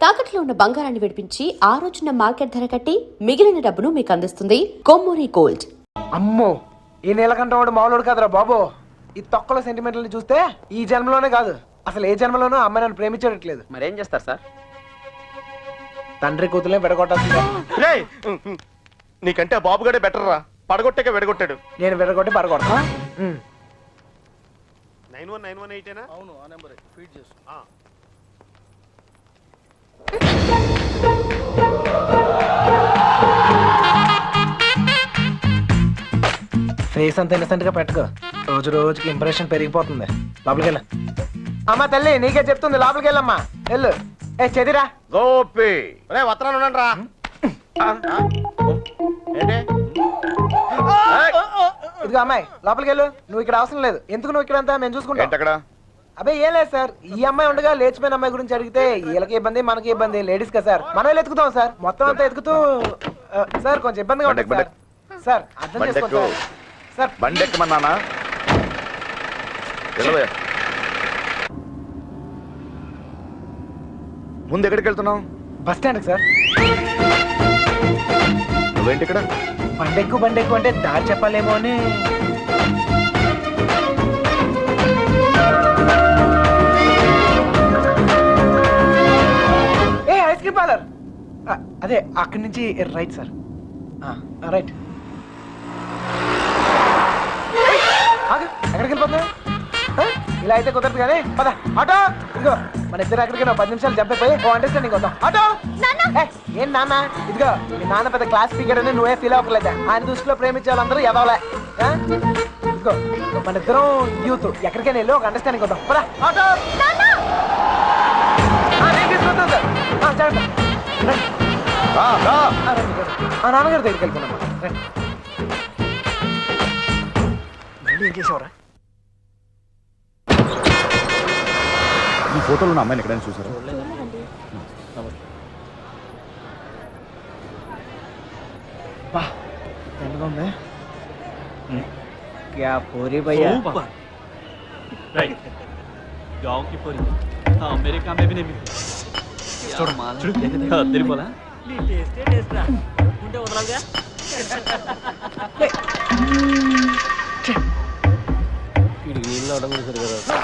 తాకట్లో ఉన్న బంగారాన్ని విడిపించి ఆ రోజున మార్కెట్ ధర కట్టి మిగిలిన డబ్బును మీకు అందిస్తుంది కొమ్మూరి గోల్డ్. అమ్మో, ఈ నీలకంఠ వాడు మామూలు కాదురా బాబు. ఈ తొక్కల సెంటిమెంట్లని చూస్తే ఈ జన్మలోనే కాదు అసలు ఏ జన్మలోనూ అమ్మాయి నన్ను ప్రేమించట్లేదు. మరేం చేస్తారు సార్? తండ్రి కూతులే విడగొట్టాల్సిందే. నీకంటే బాబుగాడే బెటర్ రా, పడగొట్టాక విడగొట్టాడు. నేను విడగొట్టి పడగొడతా. 9191 అవును, ఆ నెంబర్ ఫీడ్ చేసు. ఫేస్ అంత ఇన్నసెంట్ గా పెట్టుకో, రోజు రోజుకి ఇంప్రెషన్ పెరిగిపోతుంది. లోపలికి వెళ్ళ అమ్మా తల్లి, నీకే చెప్తుంది, లోపలికి వెళ్ళమ్మా. వెళ్ళు. ఏ చెదిరా గోపి రే, వత్రాలు ఉండండి రా. ఇదిగో అమ్మాయి, లోపలికి వెళ్ళు. నువ్వు ఇక్కడ అవసరం లేదు. ఎందుకు నువ్వు ఇక్కడ అంతా మేము చూసుకుంటాం. అబ్బే ఏం లేదు సార్, ఈ అమ్మాయి ఉండగా లేచిపోయిన అమ్మాయి గురించి అడిగితే వీళ్ళకి ఇబ్బంది మనకి ఇబ్బంది, లేడీస్ కదా సార్. మనం ఎత్తుకుతాం సార్, మొత్తం అంతా ఎత్తుకుతూ సార్ కొంచెం ఇబ్బందిగా ఉంటుంది సార్. సార్ అర్థం చేసుకోండి సార్. బండి ఎక్కమన్నానా? ముందు ఎక్కడికి వెళ్తున్నావు? Bus stand sir. నువ్వేంటి ఇక్కడ? బండెక్కు అంటే దారి చెప్పాలేమో అని. ఏ ఐస్ క్రీమ్ పార్లర్, అదే అక్కడి నుంచి రైట్ సార్. రైట్. ఎక్కడికి వెళ్ళిపోతున్నావు? ఇలా అయితే కుదరదు కానీ పద. ఆటో ఇదిగో, మన ఇద్దరు ఎక్కడికి 10 నిమిషాలు జంపైపోయి ఓ అండర్స్టాండింగ్ వద్దాం. ఆటో. ఏం నాన్న, ఇదిగో మీ నాన్న పెద్ద క్లాస్ స్పీకర్ అని నువ్వే ఫీల్ అవ్వట్లేదా? ఆయన దృష్టిలో ప్రేమించే వాళ్ళందరూ ఎదవలే. ఇదిగో మన ఇద్దరం యూత్, ఎక్కడికైనా వెళ్ళి ఒక అండర్స్టాండింగ్ వద్దాం. పద. ఆటో. నేను తీసుకొస్తాను సార్. జాగ్రత్త. నాన్నగారి దగ్గరికి వెళ్ళిపోయినా మళ్ళీ ఏం చేసావురా? ఈ ఫోటోలో ఉన్న అమ్మాయిని ఎక్కడైనా చూసారా? ఉంది. क्या पूरी भैया? राइट. गांव की पूरी. हाँ, अमेरिका में भी नहीं मिलती. छोड़ माल. देखा तेरी बोला? ली टेस्ट रा. उन्हें उधर गया. इडली लाड़ा मुझे कर रहा.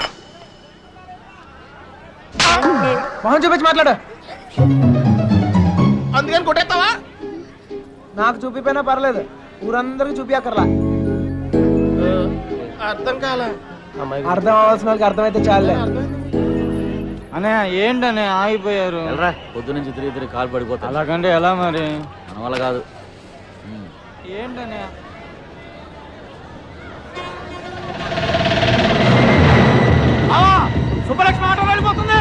मोहन చూపించి మాట్లాడు. అందుకని కొట్టేస్తావా? నాకు చూపిపోయినా పర్లేదు, ఊరందరికి చూపియక్కర్లా. అర్థం కాలే. అర్థం అవ్వాల్సిన వాళ్ళకి అర్థమైతే చాలే. అనే ఏంటనే ఆగిపోయారు? పొద్దు నుంచి తిరిగి కాలు పడిపోతా. అలాగంటే ఎలా మరి? మన వల్ల కాదు. ఏంటనే సుబ్బలక్ష్మి ఆటో వెళ్ళిపోతుంది.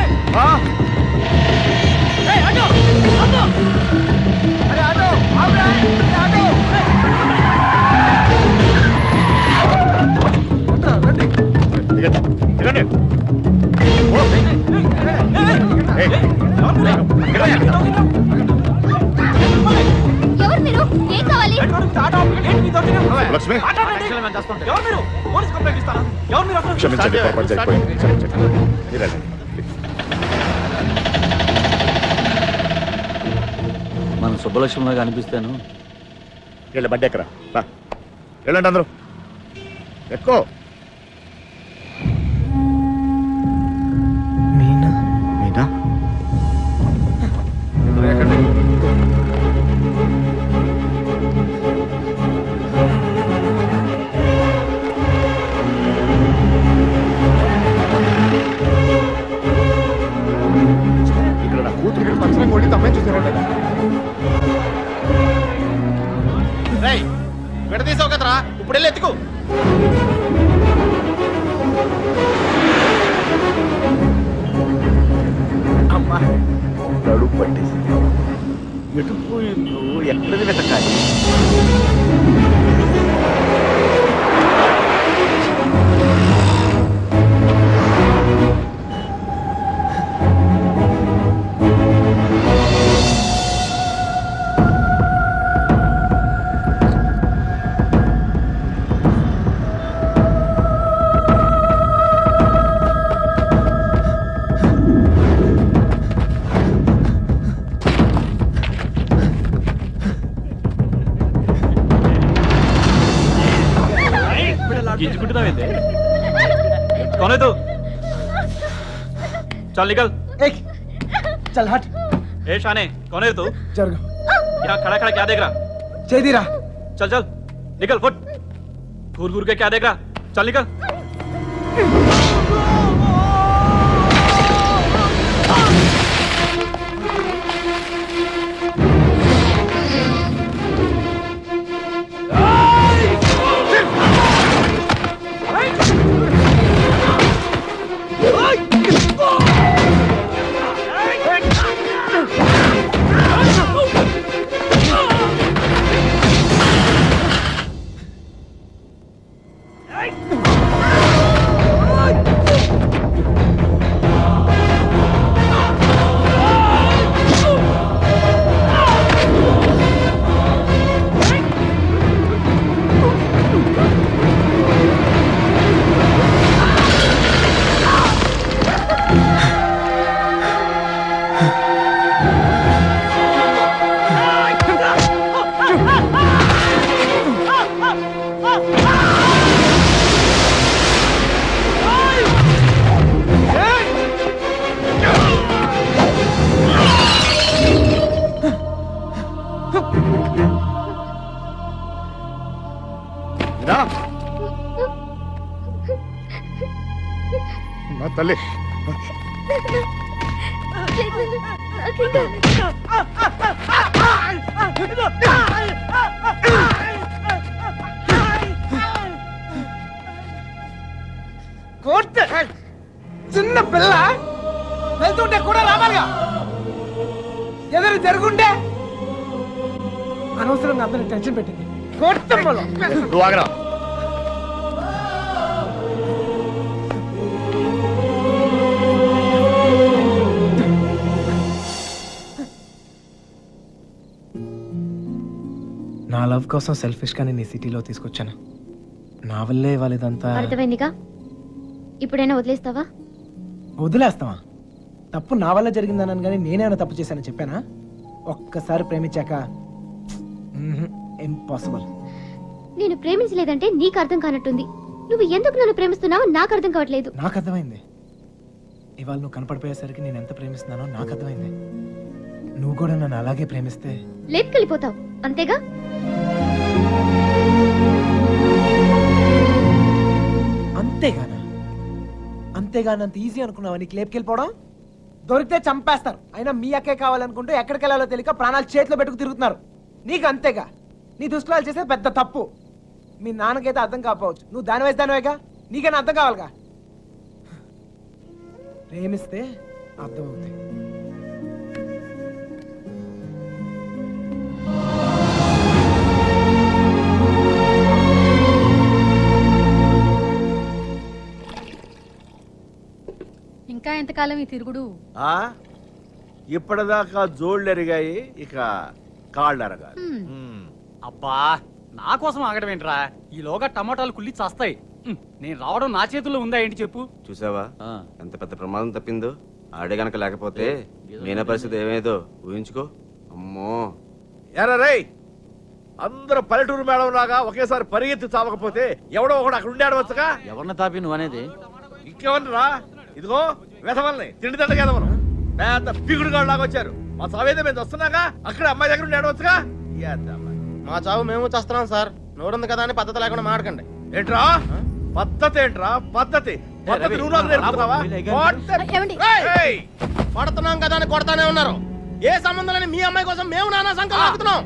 లక్ష్మి, క్షమించండి, పొరపాటు జరిగిపోయింది. మన సుబ్బలక్ష్మిలాగా అనిపిస్తాను. వీళ్ళ బండి ఎక్కరా? వెళ్ళండి అందరూ, ఎక్కువ. మీనా మీనా ఇక్కడ నా కూతురు పచ్చని కొట్టి తమ్మే చూసారంట. విడదీసావు కదరా, ఇప్పుడు వెళ్ళి ఎత్తుకు. అమ్మా నడుపు పట్టేసింది. ఎటు పోయిందో, ఎక్కడిది వెతకాలి? कौन है तू? चल निकल। ఏయ్ చల్ హట్ ए शाने, कौन है तू? జరుగు यहाँ खड़ा खड़ा क्या देख रहा? చేదిరా चल चल निकल फुट। घूर घूर के क्या देख रहा? चल निकल। నా తల్లి కోర్ట్ చిన్న పిల్ల వెళ్తుంటే కూడా రావాలిగా ఎదురు జరుగుంటే అనవసరంగా అందరిని టెన్షన్ పెట్టింది కోర్టు నువ్వు ఆగరా. నా లవ్ కోసం సెల్ఫిష్ గానే నీ సిటీలో తీసుకొచ్చాను. నా వల్లే వాళ్ళదంతా అర్థమైందిగా. ఇప్పుడైనా వదిలేస్తావా? వదిలేస్తావా? తప్పు నా వల్ల జరిగిందన్నాను కానీ నేనేమైనా తప్పు చేశానని చెప్పానా? ఒక్కసారి ప్రేమించాక ఇంపాసిబుల్. నేను ప్రేమించలేదంటే నీకు అర్థం కానట్టుంది. నువ్వు ఎందుకు నన్ను ప్రేమిస్తున్నావో నాకు అర్థం కావట్లేదు. నాకు అర్థమైంది. ఇవాళ నువ్వు కనపడిపోయేసరికి నేను ఎంత ప్రేమిస్తున్నానో నాకు అర్థమైంది. నువ్వు కూడా నన్ను అలాగే ప్రేమిస్తే లేపుకెళ్ళిపోతావు అంతేగా? అంతేగానంత ఈజీ అనుకున్నావా నీకు లేపుకెళ్ళిపోవడం? దొరికితే చంపేస్తారు. అయినా మీ అక్కే కావాలనుకుంటే ఎక్కడికి వెళ్ళాలో తెలియక ప్రాణాలు చేతిలో పెట్టుకు తిరుగుతున్నారు. నీకు అంతేగా. నీ దుష్కరాలు చేసే పెద్ద తప్పు. మీ నాన్నకైతే అర్థం కాకపోవచ్చు, నువ్వు దాని వయసు దానివేగా, నీకైనా అర్థం కావాలిగా. ప్రేమిస్తే అర్థం అవుతాయి. ఇంకా ఎంతకాలం ఈ తిరుగుడు? ఇప్పటిదాకా జోళ్ళు ఎరిగాయి, ఇక కాళ్ళు ఎరగాలి. అబ్బా నా కోసం ఆగడం ఏంట్రా? ఈలోగా టమాటాలు కుళ్ళి చస్తాయి. నేను రావడం నా చేతుల్లో ఉందా ఏంటి చెప్పు? చూసావా ఎంత పెద్ద ప్రమాదం తప్పిందో. ఆడే గనక లేకపోతే మీనా పరిస్థితి ఏమేదో ఊహించుకో. అమ్మో ఎరా రేయ్, అందరూ పల్లెటూరు మేడం లాగా ఒకేసారి పరిగెత్తి చావకపోతే ఎవడో ఒకడు అక్కడ ఉండాడవచ్చుగా. ఎవరిని తాపి నువ్వు అనేది? ఇంకెవరిరా? ఇదిగో వెధవల్ని తిండి తండగేదవను పెద్ద పిగుడుగాడు లాగా వచ్చారు. మా సావేదో మేము వస్తున్నాగా, అక్కడ అమ్మాయి దగ్గర ఉండాడవచ్చుగా. మా చావు మేము చేస్తున్నాం సార్. నోరుంది కదా అని పద్ధతి లేకుండా మాడకండి. ఏంట్రా పద్ధతి? ఏంట్రా పద్ధతి? పద్ధతి నువ్వు నాకు నేర్పుతున్నావా? ఏమండి? ఏయ్! కొడుతున్నాం కదా అని కొడతానే ఉన్నారు. ఏ సంబంధం లేని మీ అమ్మాయి కోసం మేము నానా సంకల్పం ఆగుతున్నాం.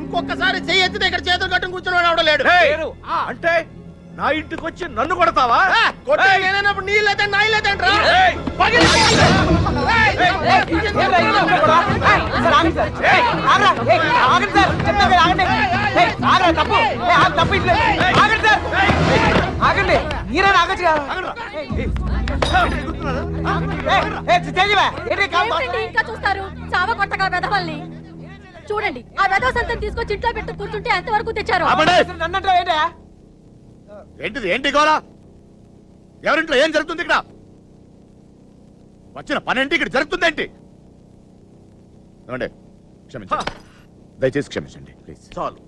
ఇంకొకసారి చెయ్యి ఎత్తితే ఇక్కడ చేతులు కట్టుకుని కూర్చుని ఎవడో లేడు. ఏయ్! అంటే నా ఇంటికి వచ్చి నన్ను కొడతావా? నేనప్పుడు నీళ్ళైతే నా ఇల్లేదంట్రా. ఏయ్! ఇంకా చూస్తారు? చావ కొట్టగా వెధవల్ని చూడండి. ఆ వెధవ సంతం తీసుకొచ్చి ఇంట్లో పెట్టు కూర్చుంటే ఎంతవరకు తెచ్చారు? ఏంటిది? ఏంటి గోలా? ఎవరింట్లో ఏం జరుగుతుంది? ఇక్కడ వచ్చిన పనేంటి? ఇక్కడ జరుగుతుందేంటి? క్షమించండి, దయచేసి క్షమించండి ప్లీజ్. చాలు.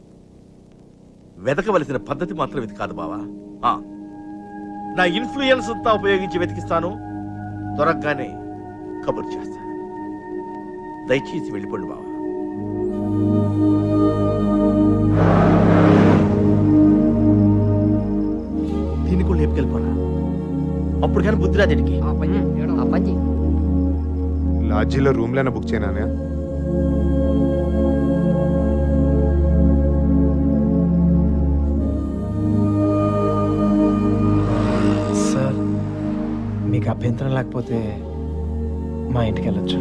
వెతకవలసిన పద్ధతి మాత్రం ఇది కాదు బావా. నా ఇన్ఫ్లుయెన్స్ అంతా ఉపయోగించి వెతికిస్తాను. దొరకగానే కబుర్ చేస్తాను. దయచేసి వెళ్ళిపోండి బావా. దీన్ని కూడా లేపుకెళ్ళిపోరా. అప్పుడు కానీ బుద్ధి రాదేడికి. లాడ్జీలో రూమ్లైనా బుక్ చేయనా? సార్ మీకు అభ్యంతరం లేకపోతే మా ఇంటికి వెళ్ళొచ్చు.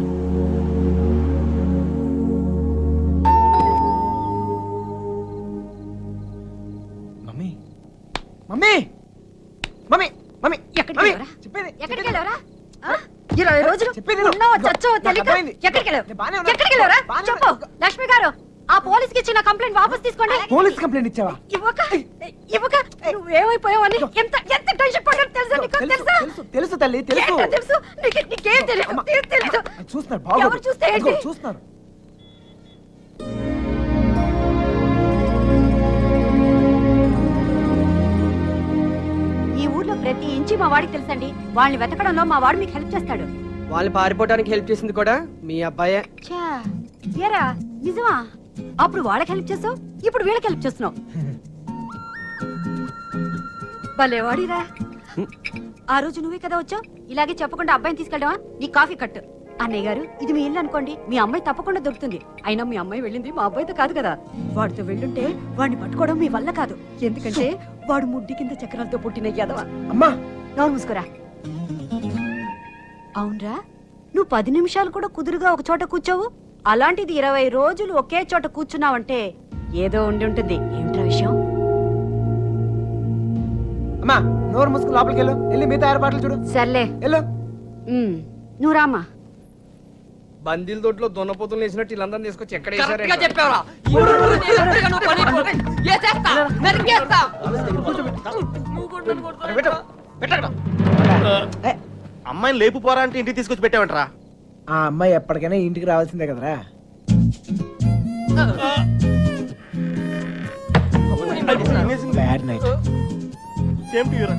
మమ్మీ మమ్మీ మమ్మీ మమ్మీ ఎక్కడికి మమ్మీ, వెళ్ళావురా? చెప్పేది ఎక్కడికి చెప్పేది. వెళ్ళావురా? 20 రోజులు చెప్పేది విను. ఉన్నావో చచ్చావో నాకు తెలియక అర్థమైంది. ఎక్కడికి వెళ్ళావు? నేను బాగానే ఉన్నా. ఎక్కడికి వెళ్ళావురా? బాగానే చెప్పు ఉన్నా. లక్ష్మి గారు, ఆ పోలీస్కి ఇచ్చిన కంప్లైంట్ వాపస్ తీసుకోండి. పోలీస్ కంప్లైంట్ ఇచ్చావా? ఇవ్వక నువ్వేమైపోయావని ఎంత ఎంత టెన్షన్ పడ్డాను తెలుసా నీకు? తెలుసు తెలుసా? తెలుసు తెలుసు తల్లి తెలుసు. ఏంటో తెలుసు నీకేం తెలియదు. అమ్మ, ఏం తెలియదు. చూస్తున్నారు బాగోదు. ఎవరు చూస్తే ఏంటి? ఇదిగో, చూస్తున్నారు. ఈ ఊర్లో ప్రతి ఇంచి మా వాడికి తెలుసండి. వాళ్ళని వెతకడంలో మా వాడు మీకు హెల్ప్ చేస్తాడు. వాళ్ళు పారిపోవడానికి హెల్ప్ చేసింది కూడా మీ అబ్బాయే. ఛా, ఏరా నిజమా? అప్పుడు వాళ్ళకి హెల్ప్ చేసావు, ఇప్పుడు వీళ్ళకి హెల్ప్ చేస్తున్నావు. భలేవాడిరా. ఆ రోజు నువ్వే కదా వచ్చావు. ఇలాగే చెప్పకుండా అబ్బాయిని తీసుకెళ్ళావా? నీ కాఫీ కట్టు. అన్నయ్య గారు, ఇది మీ ఇల్లు అనుకోండి, మీ అమ్మాయి తప్పకుండా దొరుకుతుంది. అయినా మీ అమ్మాయి వెళ్ళింది మా అబ్బాయితో కాదు కదా. వాడితో వెళ్ళుంటే వాడిని పట్టుకోవడం మీ వల్ల కాదు. ఎందుకంటే వాడు ముడ్డి కింద చక్రాలతో పుట్టిన యదవ. అమ్మా నోరు మూసుకోరా. అవునరా, నువ్వు 10 నిమిషాలు కూడా కుదురుగా ఒక చోట కూర్చోవు. అలాంటిది 20 రోజులు ఒకే చోట కూర్చున్నావంటే ఏదో ఉండి ఉంటుంది. ఏమిట్రా విషయం? అమ్మా నోరు ముసుగు లోపలికి వెళ్ళు. వెళ్ళి మిగతా ఏర్పాట్లు చూడు. సర్లే, వెళ్ళు. నువ్వు రామ్మా. బందీల దొడ్లో దున్నపోతులు వేసినట్టు వీళ్ళందరినీ తీసుకొచ్చి ఎక్కడ అమ్మాయిని లేపు పోరా అంటే ఇంటికి తీసుకొచ్చి పెట్టావంటరా. ఆ అమ్మాయి ఎప్పటికైనా ఇంటికి రావాల్సిందే కదరా. Bad night. సేమ్ టు యూరా.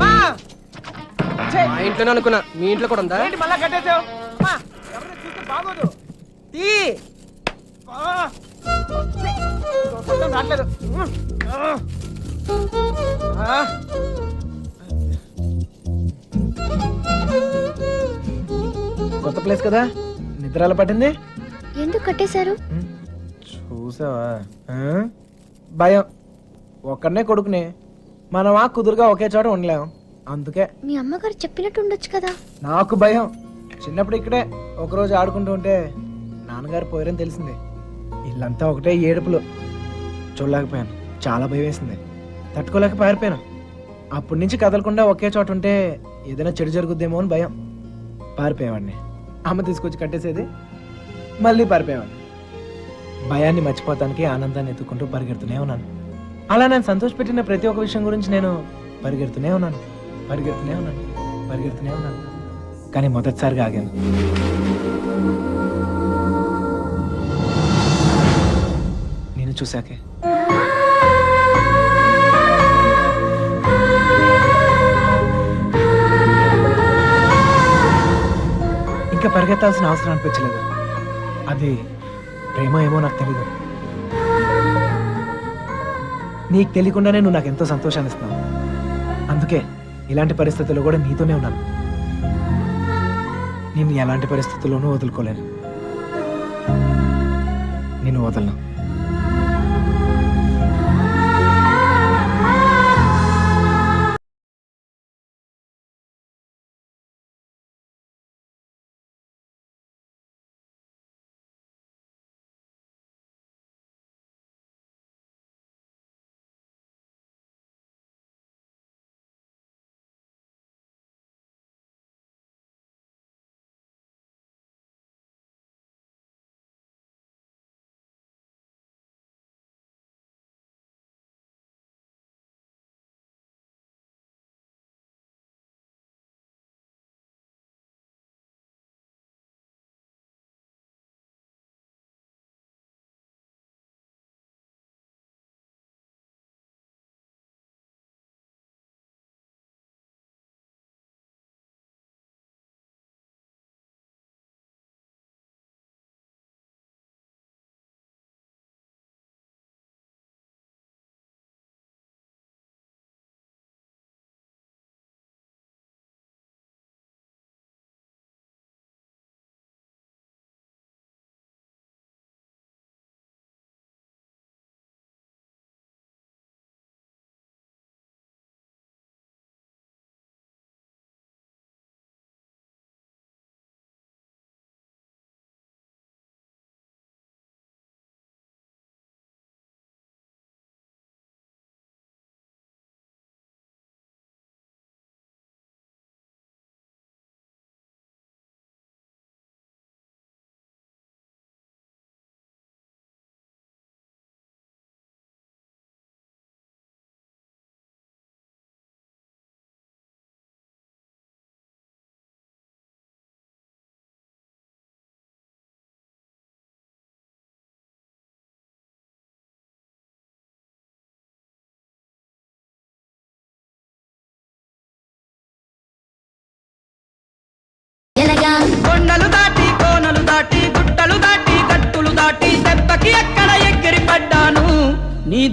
మా ఇంట్లోనే అనుకున్నా, మీ ఇంట్లో కూడా ఉందా? ఏంటి మళ్ళా కట్టేసావు? ఎవరైనా చూస్తే బాగోదు. తీ. రావట్లేదు. కొత్త ప్లేస్ కదా, నిద్రాల పట్టింది. ఎందుకు కట్టేశారు? చూసావా? భయం. ఒక్కడనే కొడుకుని మనం ఆ కుదురుగా ఒకే చోట ఉండలేం. అందుకే మీ అమ్మగారు చెప్పినట్టు ఉండొచ్చు కదా. నాకు భయం. చిన్నప్పుడు ఇక్కడే ఒకరోజు ఆడుకుంటూ ఉంటే నాన్నగారు పోయారని తెలిసింది. ఇల్లంతా ఒకటే ఏడుపులు. చూడలేకపోయాను. చాలా భయం వేసింది. తట్టుకోలేక పారిపోయాను. అప్పటి నుంచి కదలకుండా ఒకే చోట ఉంటే ఏదైనా చెడు జరుగుద్దేమో అని భయం. పారిపోయేవాడిని. అమ్మ తీసుకొచ్చి కట్టేసేది, మళ్ళీ పారిపోయేవాడిని. భయాన్ని మర్చిపోతానికి ఆనందాన్ని ఎత్తుకుంటూ పరిగెడుతూనే ఉన్నాను. అలా నేను సంతోషపెట్టిన ప్రతి ఒక్క విషయం గురించి నేను పరిగెడుతూనే ఉన్నాను. కానీ మొదటిసారిగా ఆగాను. నేను చూశాకే. ఇంకా పరిగెత్తాల్సిన అవసరం అనిపించలేదు. అది ప్రేమ ఏమో నాకు తెలీదు. నీకు తెలియకుండానే నువ్వు నాకు ఎంతో సంతోషాన్ని ఇస్తున్నావు. అందుకే ఇలాంటి పరిస్థితుల్లో కూడా నీతోనే ఉన్నాను. నేను ఎలాంటి పరిస్థితుల్లోనూ వదులుకోలేను. నేను వదలను.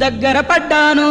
దగ్గర పడ్డాను.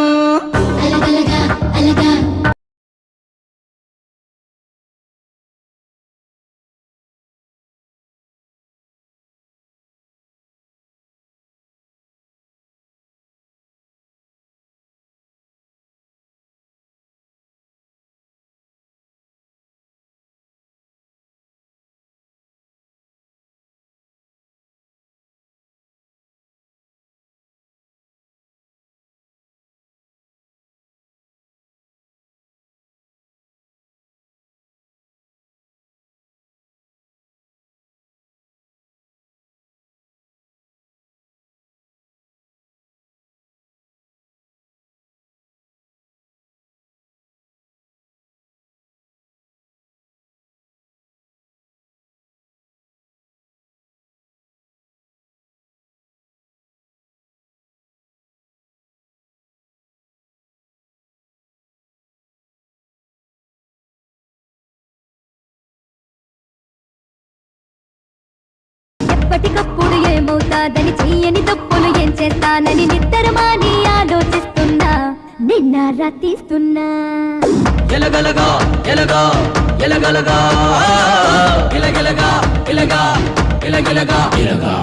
ఎప్పటికప్పుడు ఏమవుతాదని చెయ్యని తప్పులు ఏం చేస్తానని నిద్రమాని ఆలోచిస్తున్నా నిన్న రాతీస్తున్నా ఎలగలగా ఎలగా ఎలగలగా ఎలగలగా ఎలగా ఎలగలగా ఎలగా.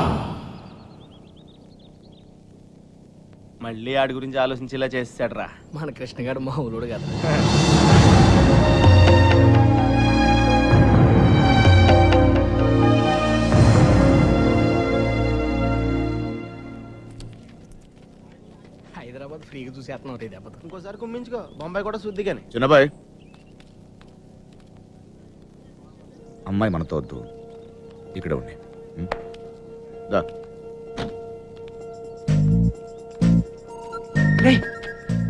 మళ్ళీ ఆడి గురించి ఆలోచించేలా చేస్తాడు రా మన కృష్ణగాడు మా ఊరుడు కదా. హైదరాబాద్ ఫ్రీగా చూసేస్తున్నావు రే దెబ్బతో. ఇంకోసారి కుమ్మించుకో, బొంబాయి కూడా శుద్ధి కానీ. చిన్నబాయ్, అమ్మాయి మనతో వద్దు, ఇక్కడ ఉండి. దా.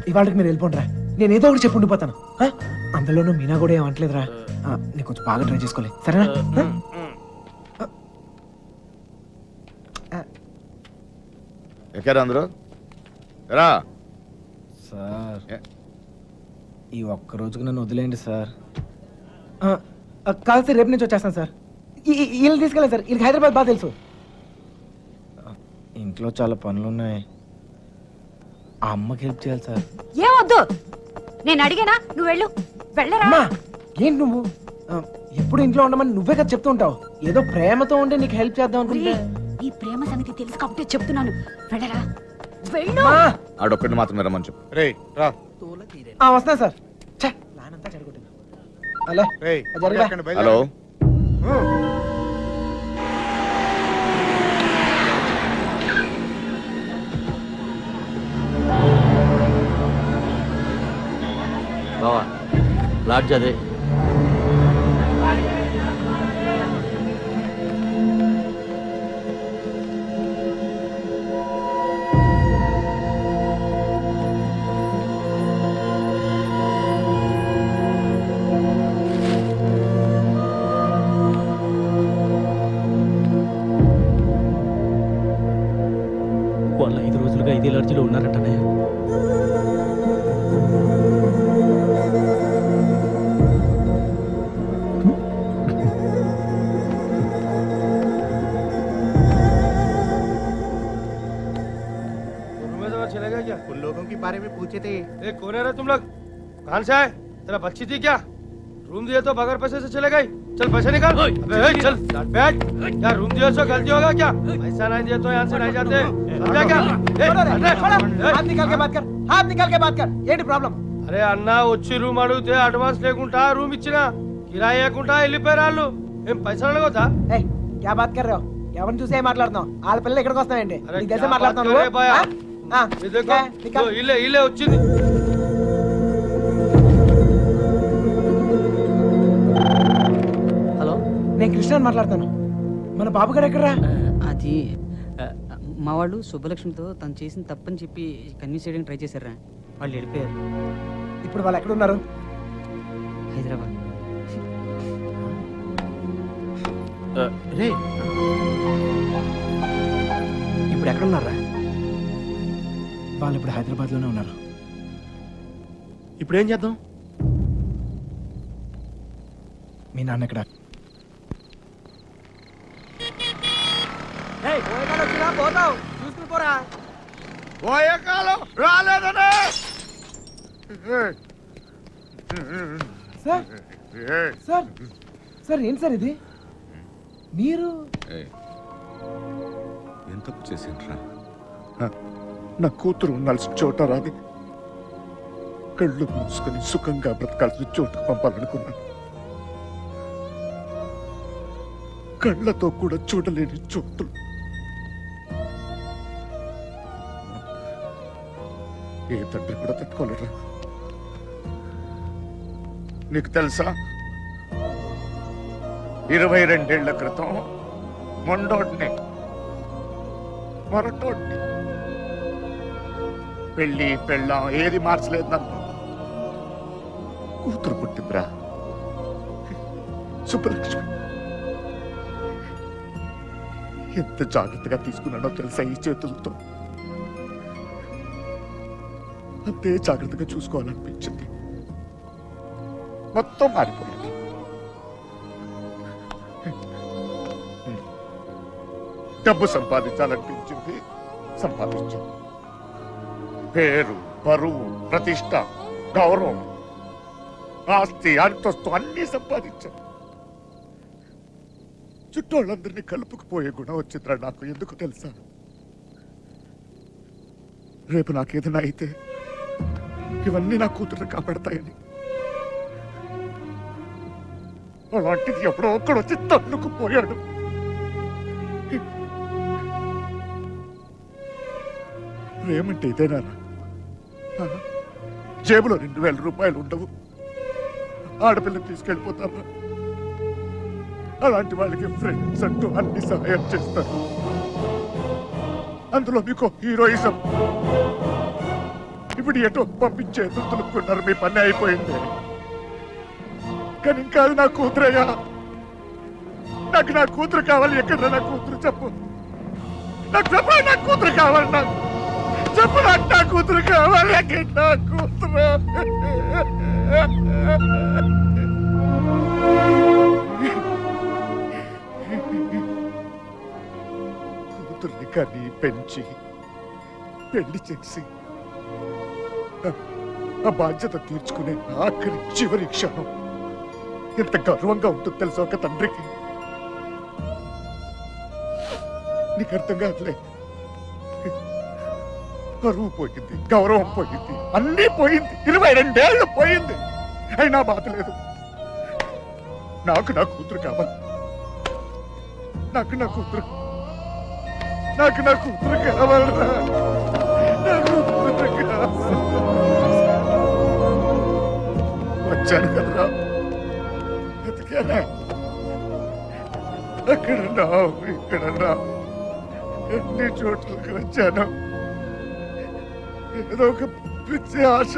ఇవాళకి మీరు వెళ్ళిపోండిరా, నేను ఏదో ఒకటి చెప్పి ఉండిపోతాను. అందులోనూ మీనా కూడా ఏమంటలేదురా. నీకు కొంచెం బాగా ట్రై చేసుకోలే, సరేనా? ఎక్కారా అందరూ? రా. సార్ ఈ ఒక్క రోజుకు నన్ను వదిలేయండి సార్. కాదు సార్, రేపు నుంచి వచ్చేస్తాను సార్. వీళ్ళు తీసుకెళ్ళండి సార్, వీళ్ళకి హైదరాబాద్ బాగా తెలుసు. ఇంట్లో చాలా పనులు ఉన్నాయి, ఆ అమ్మకి హెల్ప్ చేయాలి సార్. ఏమొద్దు, నేను అడిగానా, నువ్వు వెళ్ళు. వెళ్ళరా. అమ్మా ఏంటి నువ్వు ఎప్పుడు ఇంట్లో ఉండమని నువ్వే కదా చెప్తూ ఉంటావు. ఏదో ప్రేమతో ఉంటే నీకు హెల్ప్ చేద్దాం అనుకుంటే. ఈ ప్రేమ సంగతి తెలుసు కాబట్టి చెప్తున్నాను, వెళ్ళరా. వెళ్ళు. ఆడొక్కడిని మాత్రమే రమ్మని చెప్పు. రే రా. వస్తున్నా సార్. నానంతా చెడగొట్టింది. హలో రేయ్, జరగరా. ఎక్కడికి బయలుదేరు. హలో. బావా లాడ్జ్ అదే. వాళ్ళు 5 రోజులుగా ఇదే లాడ్జిలో ఉన్నారంటనే. चलेगा क्या? उन लोगों के बारे में पूछे थे. कौन है रे तुम लोग? कहाँ से आए? तेरा बच्ची थी क्या? रूम दिए तो बगैर पैसे से चले गई. चल पैसे निकाल. अबे चल बैठ. क्या रूम दिए तो गलती होगा क्या? पैसा नहीं दिए तो यहाँ से नहीं जाते. समझा क्या? हाथ निकाल के बात कर, हाथ निकाल के बात कर. ये प्रॉब्लम. అరే అన్న వచ్చి రూమ్ అడిగితే అడ్వాన్స్ లేకుండా రూమ్ ఇచ్చినా కిరాయి లేకుండా వెళ్ళిపోయారు వాళ్ళు. ఏం పైసలు అడగొద్దా? क्या बात कर रहे हो? ఎవరిని చూసే మాట్లాడుతున్నావు? వాళ్ళ పిల్లలు ఇక్కడికి వస్తాయండి. అరే నీకు తెలిసే మాట్లాడుతున్నావు నువ్వు? ఇల్లే ఇల్లే వచ్చింది. హలో, నేను కృష్ణ మాట్లాడుతాను. మన బాబు గారు ఎక్కడరా? అది మా వాళ్ళు సుబ్బలక్ష్మితో తను చేసిన తప్పని చెప్పి కన్విన్స్ చేయడానికి ట్రై చేశారా, వాళ్ళు వెళ్ళిపోయారు. ఇప్పుడు వాళ్ళు ఎక్కడ ఉన్నారు? హైదరాబాద్. రే ఇప్పుడు ఎక్కడ ఉన్నారా? వాళ్ళు ఇప్పుడు హైదరాబాద్ లోనే ఉన్నారు. ఇప్పుడు ఏం చేద్దాం? మీ నాన్న ఎక్కడ? పోయే కాలం రాలేదనే సార్ సార్ సార్ ఏంటి సార్ ఇది మీరు ఏం తప్పు చేసిండ్రా నా కూతురు ఉండాల్సిన చోట రాది కళ్ళు మూసుకొని సుఖంగా బ్రతకాల్సిన చోటుకు పంపాలనుకున్నాను. కళ్ళతో కూడా చూడలేని చోటులు. ఏ తండ్రి కూడా తట్టుకోలేరా. నీకు తెలుసా 22 ఏళ్ల క్రితం మొండోడ్ని మొరటోడ్ని పెళ్ళి పెళ్ళాం ఏది మార్చలేదు నన్ను. కూతురు పుట్టిందిరా సుబ్బలక్ష్మి. ఎంత జాగ్రత్తగా తీసుకున్నానో తెలుసా ఈ చేతులతో. అంతే జాగ్రత్తగా చూసుకోవాలనిపించింది. మొత్తం మారిపోయింది. డబ్బు సంపాదించాలనిపించింది, సంపాదించింది. పేరు, పరువు, ప్రతిష్ట, గౌరవం, ఆస్తి, అంతస్తు అన్నీ సంపాదించాను. చుట్టోళ్ళందరినీ కలుపుకుపోయే గుణం వచ్చిందిరా నాకు. ఎందుకు తెలుసా? రేపు నాకేదైనా అయితే ఇవన్నీ నా కూతురు కాపాడతాయని. అలాంటిది ఎప్పుడో ఒక్కడు వచ్చి తన్నుకుపోయాడు. ప్రేమంటే ఇదేనా? జేబులో 2000 రూపాయలు ఉండవు, ఆడపిల్లని తీసుకెళ్ళిపోతారా? అలాంటి వాళ్ళకి ఫ్రెండ్స్ అంటూ అన్ని సహాయం చేస్తారు. అందులో మీకు హీరోయిజం. ఇప్పుడు ఎటో పంపించే తులుపుకున్నారు. మీ పని అయిపోయింది. కానీ ఇంకా అది నా కూతురయ్యా. నాకు నా కూతురు కావాలి. ఎక్కడ నా కూతురు చెప్పు. నాకు చెప్పు, నా కూతురు కావాలి. నాకు చెప్పు, నాకు నా కూతురు కావాలి. ఎక్కడ నా కూతురు? కూతుర్ని కని పెంచి పెళ్లి చేసి ఆ బాధ్యత తీర్చుకునే ఆఖరి చివరి క్షణం ఎంత గర్వంగా ఉంటుంది తెలుసా ఒక తండ్రికి. నీకు అర్థం కాదులే. పరువు పోయింది, గౌరవం పోయింది, అన్నీ పోయింది. 22 ఏళ్ళు పోయింది. అయినా బాధ లేదు. నాకు నా కూతురు కావాలి. నాకు నా కూతురు కావాలరా. నా కూతురు కావాలి. వచ్చాను కదరా, ఎతికానే. అక్కడ రావు, ఇక్కడ రావు, ఎన్ని చోట్లకి వచ్చాను. ఏదో ఒక పిచ్చి ఆశ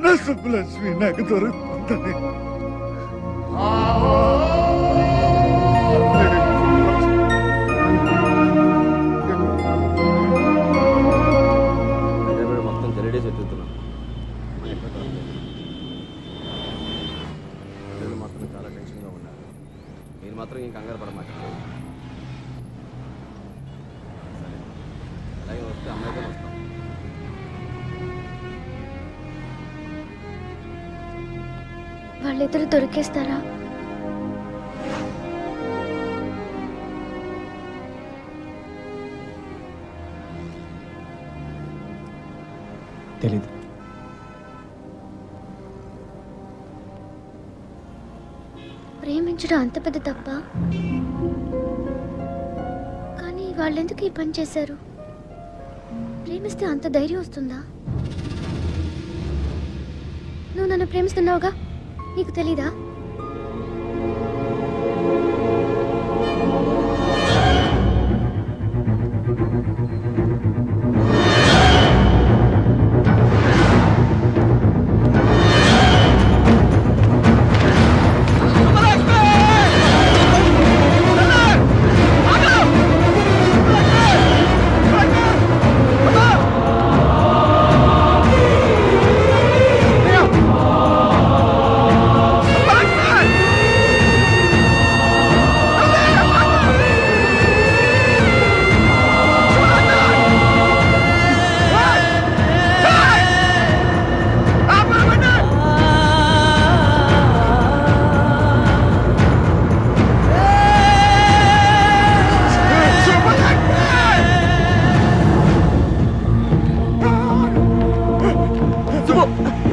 నా సుబ్బలక్ష్మి నాకు దొరుకుతుందని. మొత్తం గరిడేసి ఎత్తుతున్నాను. మాత్రం చాలా టెన్షన్గా ఉన్నారు. మీరు మాత్రం ఇంక కంగారు పడమాట. అలాగే వస్తే అమ్మాయితో వస్తాం. వాళ్ళిద్దరు దొరికేస్తారా? తెలీదు. ప్రేమించడం అంత పెద్ద తప్ప? కానీ వాళ్ళెందుకు ఈ పని చేశారు? ప్రేమిస్తే అంత ధైర్యం వస్తుందా? నువ్వు నన్ను ప్రేమిస్తున్నావుగా, నీకు తెలీదా? Let's go!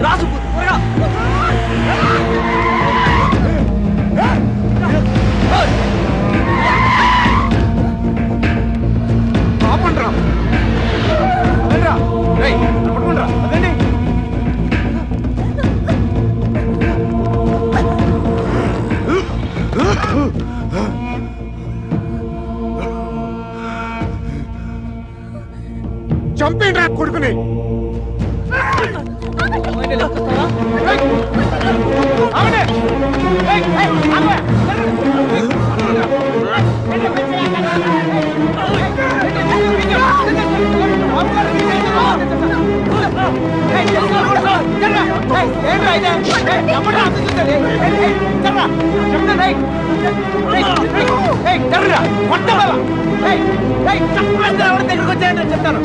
రా సుబ్బు, త్వరగా. ఆపండ్రా. వెళ్ళరా. రేయ్, పట్టుకోండ్రా. అదండి. చంపేండ్రా కొడుకుని. చెప్తాను.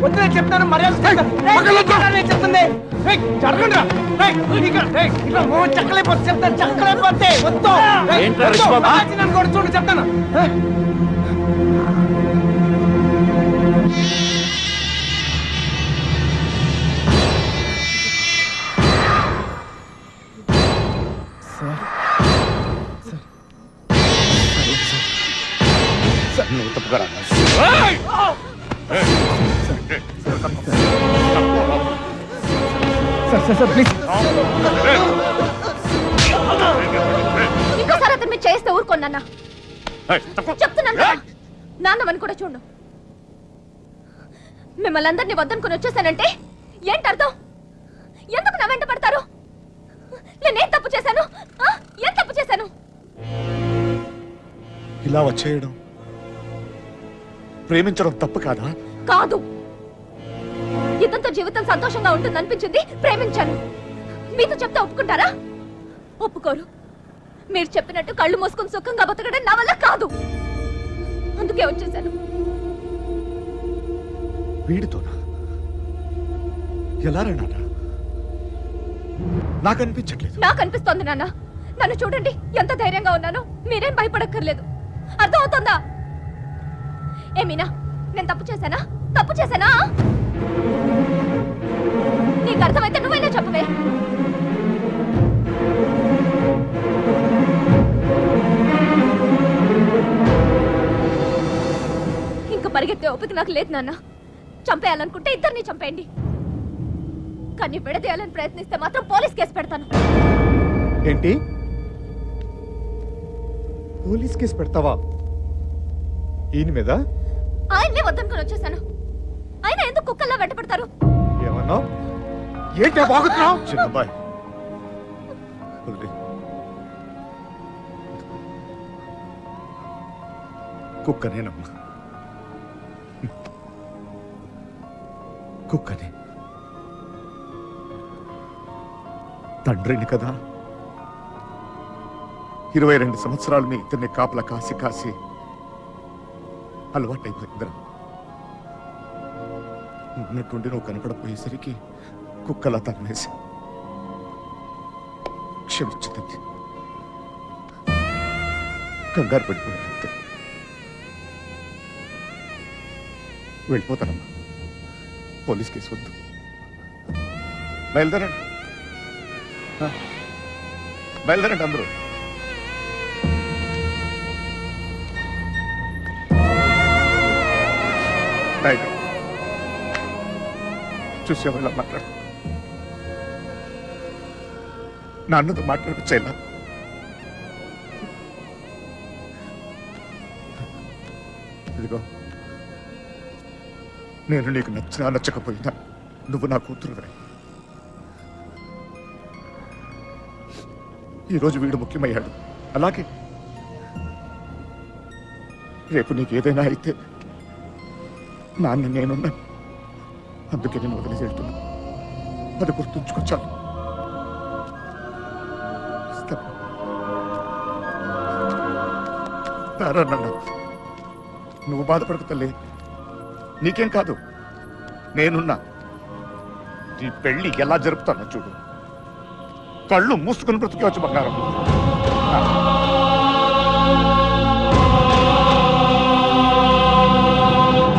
వద్దు చెప్తాను. మర్యాద చెప్తుంది. చక్కలైపోతే చెప్తాను. చక్కలైపోతే వద్దు. నన్ను కూడా చూడు చెప్తాను. నువ్వు తప్పుగా ఇంకోసారి అతను మీరు చేస్తే ఊరుకోన్నా. చెప్తున్నాను కదా, నాన్నమని కూడా చూడు. మిమ్మల్ని అందరినీ వద్దనుకుని వచ్చేసానంటే ఏంటి అర్థం? ఎందుకు నా వెంట పడతారు? నేనేం తప్పు చేశాను? ఏం తప్పు చేశాను? ఇలా వచ్చేయడం ప్రేమించడం తప్పు కాదా? కాదు. ఇదంతా జీవితం సంతోషంగా ఉంటుంది అనిపించింది, ప్రేమించాను. మీతో చెప్తే ఒప్పుకుంటారా? ఒప్పుకోరు. మీరు చెప్పినట్టు కళ్ళు మూసుకుని సుఖంగా బతకడం నా వల్ల కాదు. అందుకే వచ్చేసాను. వీడితోనా? ఎలా రా నాన్న? నాకు అనిపించట్లేదు. నాకు అనిపిస్తోంది నాన్న. నన్ను చూడండి, ఎంత ధైర్యంగా ఉన్నానో. మీరేం భయపడక్కర్లేదు. అర్థం అవుతుందా? ఏమీనా, నేను తప్పు చేశానా? తప్పు చేశానా? నీకు అర్థమైతే నువ్వైనా చెప్పవే. ఇంకా పరిగెత్తే ఓపిక నాకు లేదు నాన్న. చంపేయాలనుకుంటే ఇద్దరిని చంపేయండి. కానీ విడదీయాలని ప్రయత్నిస్తే మాత్రం పోలీస్ కేసు పెడతాను. ఏంటి? పోలీస్ కేసు పెడతావా? ఈయన మీద? ఆయన్నే వద్దనుకుని వచ్చేసాను. ఆయన ఎందుకు కుక్కల్లా వెంట పడతారు? ఏమన్నా? ఏంటి బాగుతున్నావు? చిన్నబాయ్ కుక్కనేనమ్మా, కుక్కనే. తండ్రిని కదా, 22 సంవత్సరాలు మీ ఇద్దరిని కాపలా కాసి కాసి అలవాటైపోయిందిరా. ఉన్నట్టుండి నువ్వు కనపడపోయేసరికి కుక్కలా తన్నేసి క్షమించుతుంది. కంగారు పడిపోయింది. వెళ్ళిపోతానమ్మా. పోలీస్ కేసు వద్దు. బయలుదేరండి, బయలుదేరండి అందరూ. చూసేవాళ్ళ మాట్లాడు. నాన్నతో మాట్లాడొచ్చేలా. ఇదిగో, నేను నీకు నచ్చినా నచ్చకపోయినా నువ్వు నా కూతురువే. ఈరోజు వీడు ముఖ్యమయ్యాడు, అలాగే రేపు నీకు ఏదైనా అయితే నాన్న నేనున్నా. అందుకే నేను వదిలేసి వెళ్తున్నా. అది గుర్తుంచుకొచ్చాను. నువ్వు బాధపడకు తల్లి, నీకేం కాదు, నేనున్నా. ఈ పెళ్లి ఎలా జరుపుతానో చూడు. కళ్ళు మూసుకుని బ్రతికే వచ్చి బంగారం.